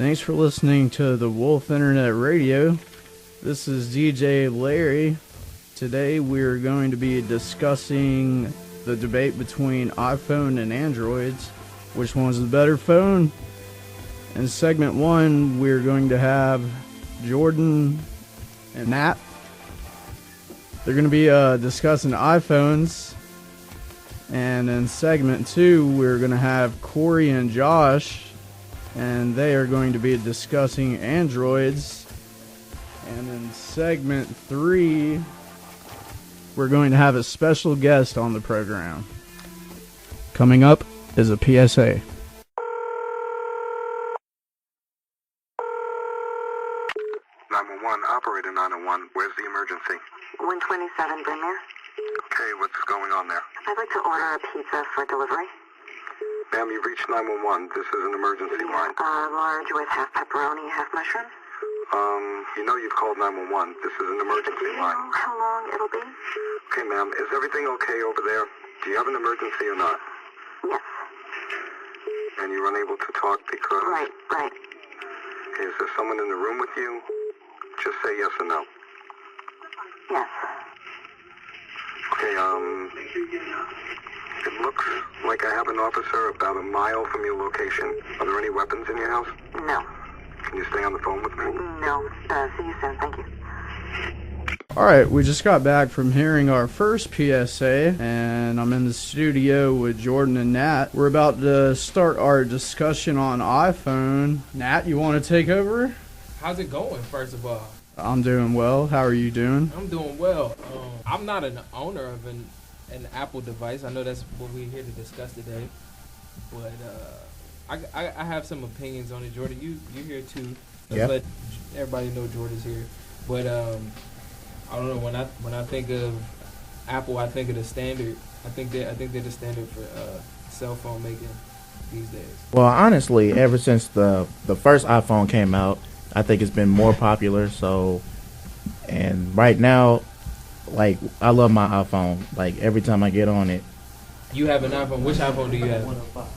Thanks for listening to the Wolf Internet Radio. This is DJ Larry. Today we're going to be discussing the debate between iPhone and Androids. Which one's the better phone? In segment 1, we're going to have Jordan and Nat. They're going to be discussing iPhones. And in segment 2, we're going to have Corey and Josh. And they are going to be discussing Androids. And in segment 3, we're going to have a special guest on the program. Coming up is a PSA. 911, operator 901. Where's the emergency? 127 Brynmere. Okay, what's going on there? I'd like to order a pizza for delivery. Ma'am, you've reached 911. This is an emergency line. Large with half pepperoni, half mushroom. You know you've called 911. This is an emergency line. Do you know how long it'll be? Okay, ma'am, is everything okay over there? Do you have an emergency or not? Yes. And you're unable to talk because... Right. Is there someone in the room with you? Just say yes or no. Yes. Okay, it looks like I have an officer about a mile from your location. Are there any weapons in your house? No. Can you stay on the phone with me? No. See you soon. Thank you. Alright, we just got back from hearing our first PSA, and I'm in the studio with Jordan and Nat. We're about to start our discussion on iPhone. Nat, you want to take over? How's it going, first of all? I'm doing well. How are you doing? I'm doing well. I'm not an owner of an Apple device. I know that's what we're here to discuss today. But I have some opinions on it. Jordan, you here too. Let's let everybody know Jordan's here. But I don't know, when I think of Apple, I think of the standard. I think they're the standard for cell phone making these days. Well, honestly, ever since the first iPhone came out, I think it's been more popular. So, and right now, like, I love my iPhone. Like, every time I get on it. You have an iPhone. Which iPhone do you have?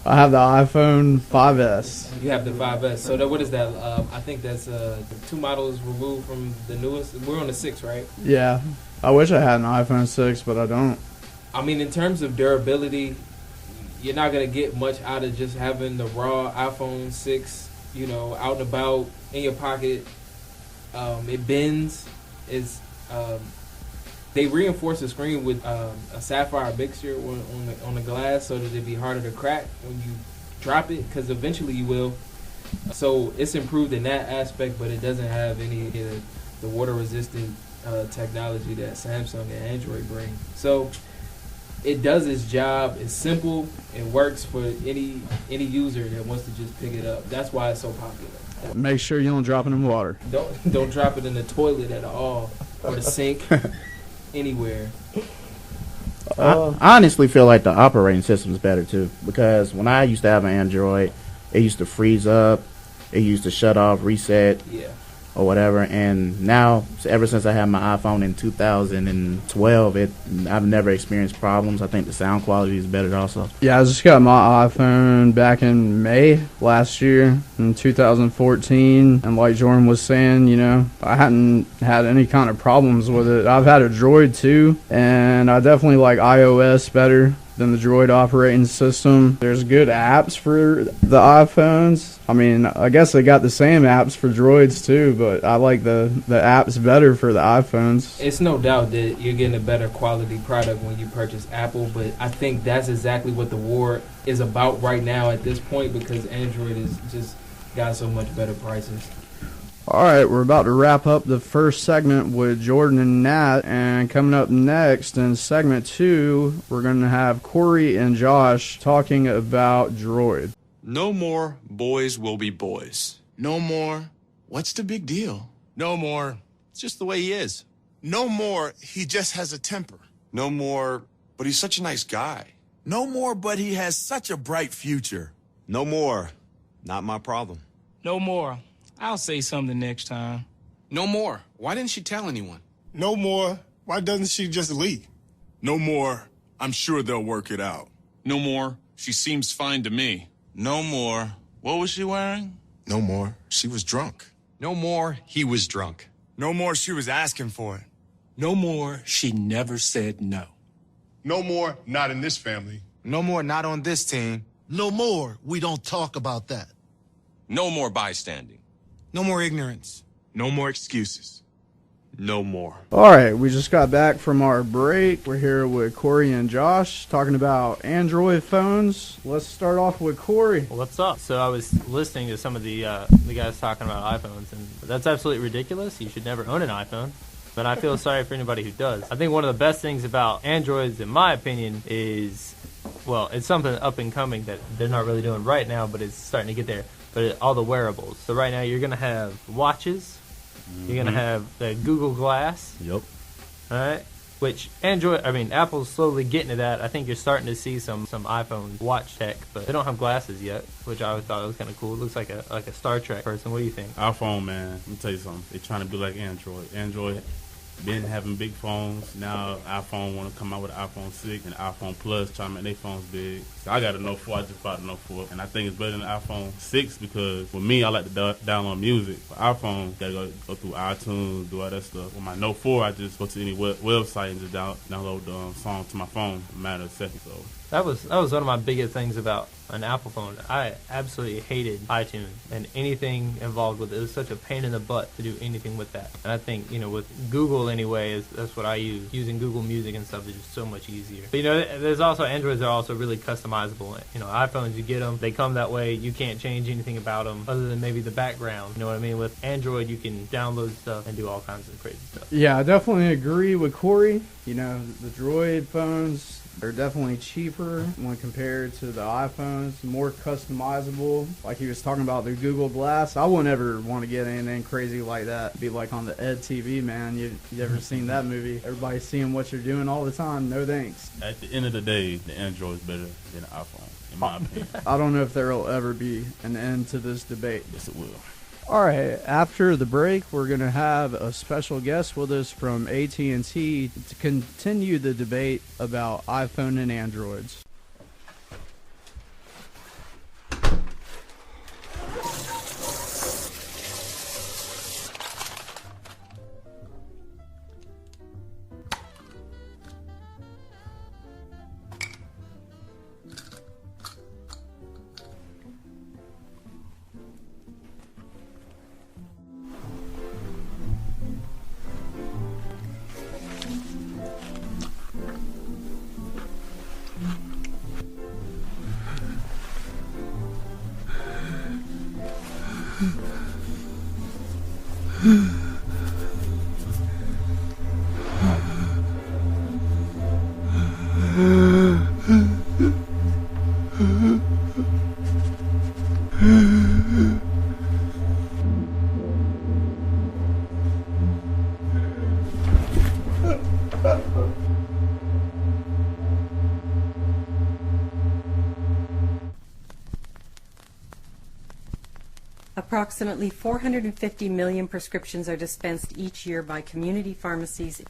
I have the iPhone 5S. You have the 5S. So what is that? I think that's the 2 models removed from the newest. We're on the 6, right? Yeah. I wish I had an iPhone 6, but I don't. I mean, in terms of durability, you're not going to get much out of just having the raw iPhone 6, out and about, in your pocket. It bends. They reinforce the screen with a sapphire mixture on the glass so that it'd be harder to crack when you drop it, because eventually you will. So it's improved in that aspect, but it doesn't have any of the water-resistant technology that Samsung and Android bring. So it does its job. It's simple. It works for any user that wants to just pick it up. That's why it's so popular. Make sure you don't drop it in water. Don't drop it in the toilet at all, or the sink. Anywhere. I honestly feel like the operating system is better too, because when I used to have an Android, it used to freeze up, it used to shut off, reset, or whatever. And now, ever since I had my iPhone in 2012, I've never experienced problems. I think the sound quality is better also. Yeah, I just got my iPhone back in May last year, in 2014. And like Jordan was saying, I hadn't had any kind of problems with it. I've had a Droid too, and I definitely like iOS better than the Droid operating system. There's good apps for the iPhones. I mean, I guess they got the same apps for Droids too, but I like the apps better for the iPhones. It's no doubt that you're getting a better quality product when you purchase Apple, but I think that's exactly what the war is about right now at this point, because Android has just got so much better prices. Alright, we're about to wrap up the first segment with Jordan and Nat, and coming up next in segment 2, we're going to have Corey and Josh talking about Droid. No more boys will be boys. No more, what's the big deal? No more, it's just the way he is. No more, he just has a temper. No more, but he's such a nice guy. No more, but he has such a bright future. No more, not my problem. No more. I'll say something next time. No more. Why didn't she tell anyone? No more. Why doesn't she just leave? No more. I'm sure they'll work it out. No more. She seems fine to me. No more. What was she wearing? No more. She was drunk. No more, he was drunk. No more she was asking for it. No more, she never said no. No more, not in this family. No more, not on this team. No more, we don't talk about that. No more bystanding. No more ignorance. No more excuses. No more. All right, we just got back from our break. We're here with Corey and Josh talking about Android phones. Let's start off with Corey. What's up? So I was listening to some of the guys talking about iPhones, and that's absolutely ridiculous. You should never own an iPhone. But I feel sorry for anybody who does. I think one of the best things about Androids, in my opinion, is, well, it's something up and coming that they're not really doing right now, but it's starting to get there. But all the wearables. So right now you're going to have watches. You're going to have the Google Glass. Yep. All right. Which Apple's slowly getting to that. I think you're starting to see some iPhone watch tech, but they don't have glasses yet, which I always thought was kind of cool. It looks like a Star Trek person. What do you think? iPhone, man, let me tell you something. They're trying to be like Android. Android been having big phones. Now iPhone want to come out with an iPhone 6 and iPhone Plus, trying to make their phones big. So I got a Note 4. I just bought a Note 4, and I think it's better than the iPhone 6 because with me, I like to download music. For iPhone, you gotta go through iTunes, do all that stuff. With my Note 4, I just go to any website and just download the song to my phone in a matter of seconds. So that was one of my biggest things about an Apple phone. I absolutely hated iTunes and anything involved with it. It was such a pain in the butt to do anything with that. And I think, with Google anyway, that's what I use. Using Google Music and stuff is just so much easier. But, there's also Androids are also really customizable. iPhones, you get them, they come that way. You can't change anything about them other than maybe the background. You know what I mean? With Android, you can download stuff and do all kinds of crazy stuff. Yeah, I definitely agree with Corey. The Droid phones, they're definitely cheaper when compared to the iPhones, more customizable. Like he was talking about the Google Glass. I wouldn't ever want to get anything crazy like that. Be like on the Ed TV, man. You ever seen that movie? Everybody's seeing what you're doing all the time. No thanks. at the end of the day, the Android's better than the iPhone, in my opinion. I don't know if there will ever be an end to this debate. Yes, it will. All right, after the break, we're going to have a special guest with us from AT&T to continue the debate about iPhone and Androids. Approximately 450 million prescriptions are dispensed each year by community pharmacies.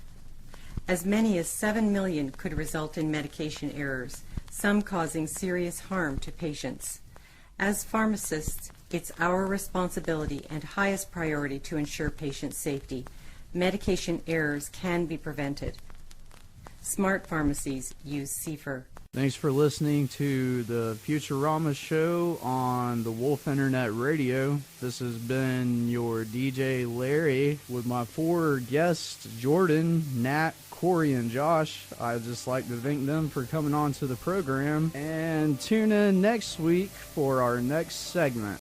As many as 7 million could result in medication errors, some causing serious harm to patients. As pharmacists, it's our responsibility and highest priority to ensure patient safety. Medication errors can be prevented. Smart pharmacies use CFR. Thanks for listening to the Futurama show on the Wolf Internet Radio. This has been your DJ Larry with my 4 guests, Jordan, Nat, Corey, and Josh. I'd just like to thank them for coming on to the program. And tune in next week for our next segment.